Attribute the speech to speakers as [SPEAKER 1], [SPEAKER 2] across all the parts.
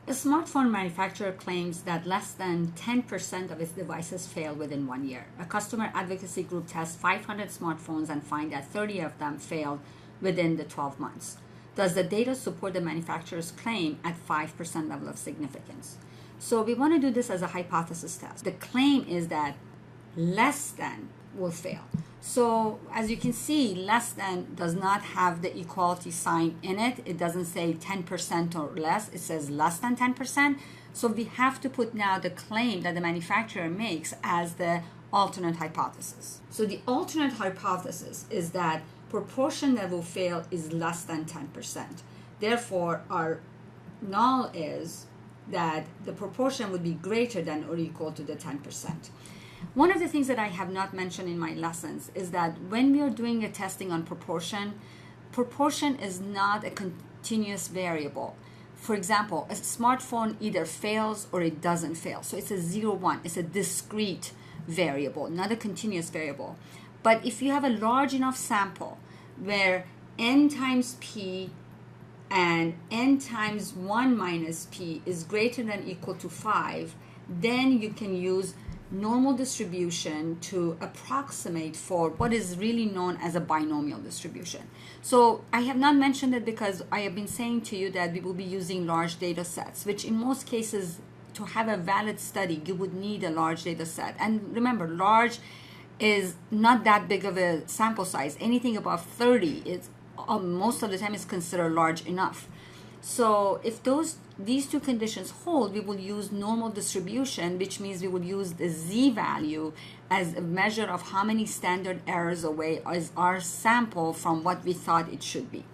[SPEAKER 1] A smartphone manufacturer claims that less than 10% of its devices fail within 1 year. A customer advocacy group tests 500 smartphones and find that 30 of them failed within the 12 months. Does the data support the manufacturer's claim at 5% level of significance? So we want to do this as a hypothesis test. The claim is that less than will fail. So as you can see, less than does not have the equality sign in it. It doesn't say 10% or less. It says less than 10%. So we have to put now the claim that the manufacturer makes as the alternate hypothesis. So the alternate hypothesis is that proportion that will fail is less than 10%. Therefore, our null is that the proportion would be greater than or equal to the 10%. One of the things that I have not mentioned in my lessons is that when we are doing a testing on proportion, proportion is not a continuous variable. For example, a smartphone either fails or it doesn't fail. So it's a 0-1. It's a discrete variable, not a continuous variable. But if you have a large enough sample where n times p and n times 1 minus p is greater than equal to 5, then you can use normal distribution to approximate for what is really known as a binomial distribution. So I have not mentioned it because I have been saying to you that we will be using large data sets, which in most cases, to have a valid study, you would need a large data set. And remember, large is not that big of a sample size. Anything above 30 is most of the time is considered large enough. So if these two conditions hold, we will use normal distribution, which means we will use the z value as a measure of how many standard errors away is our sample from what we thought it should be.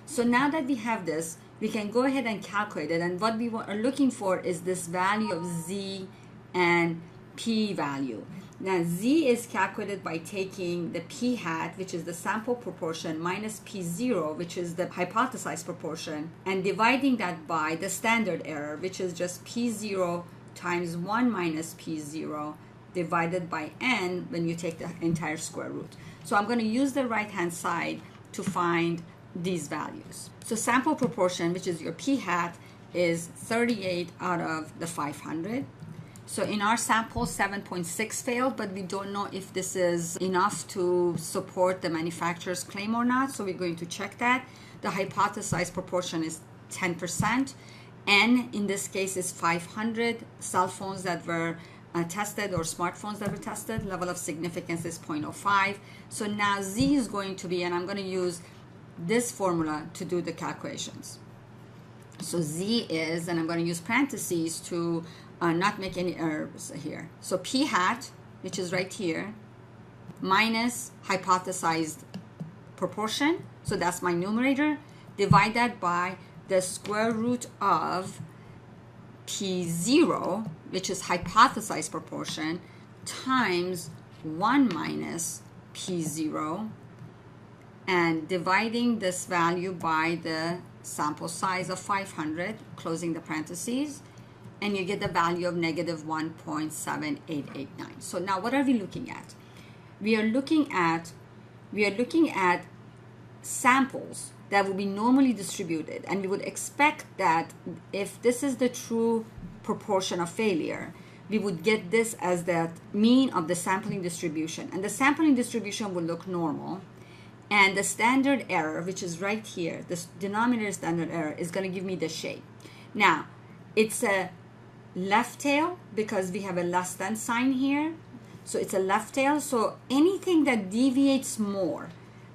[SPEAKER 1] So now that we have this, we can go ahead and calculate it. And what we are looking for is this value of z and p value. Now, z is calculated by taking the p hat, which is the sample proportion, minus p0, which is the hypothesized proportion, and dividing that by the standard error, which is just p0 times 1 minus p0 divided by n when you take the entire square root. So I'm going to use the right-hand side to find these values. So sample proportion, which is your p hat, is 38 out of the 500. So in our sample, 7.6 failed, but we don't know if this is enough to support the manufacturer's claim or not. So we're going to check that. The hypothesized proportion is 10%. N in this case is 500 cell phones that were tested or smartphones that were tested. Level of significance is 0.05. So now Z is going to be, and I'm going to use this formula to do the calculations. So Z is, and I'm going to use parentheses to not make any errors here. So p hat, which is right here, minus hypothesized proportion, so that's my numerator, divide that by the square root of p0, which is hypothesized proportion, times 1 minus p0, and dividing this value by the sample size of 500, closing the parentheses, and you get the value of negative 1.7889. So now what are we looking at? We are looking at samples that will be normally distributed, and we would expect that if this is the true proportion of failure, we would get this as the mean of the sampling distribution, and the sampling distribution will look normal, and the standard error, which is right here, this denominator standard error, is going to give me the shape. Now it's a left tail because we have a less than sign here, so it's a left tail. So anything that deviates more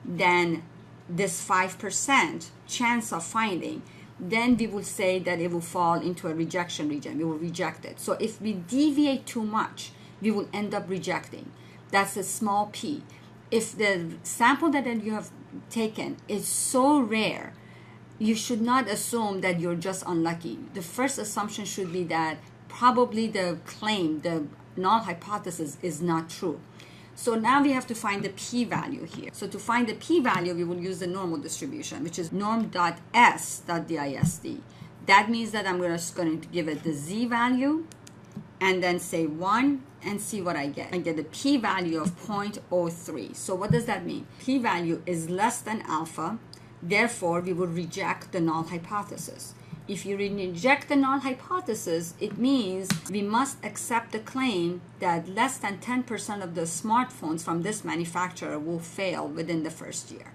[SPEAKER 1] than this 5% chance of finding, then we will say that it will fall into a rejection region. We will reject it. So if we deviate too much, we will end up rejecting. That's a small p. If the sample that you have taken is so rare, you should not assume that you're just unlucky. The first assumption should be that probably the claim, the null hypothesis, is not true. So now we have to find the p-value here. So to find the p-value, we will use the normal distribution, which is norm.s.dist. That means that I'm just going to give it the z-value and then say 1 and see what I get. I get a p-value of 0.03. So what does that mean? P-value is less than alpha. Therefore, we will reject the null hypothesis. If you reject the null hypothesis, it means we must accept the claim that less than 10% of the smartphones from this manufacturer will fail within the first year.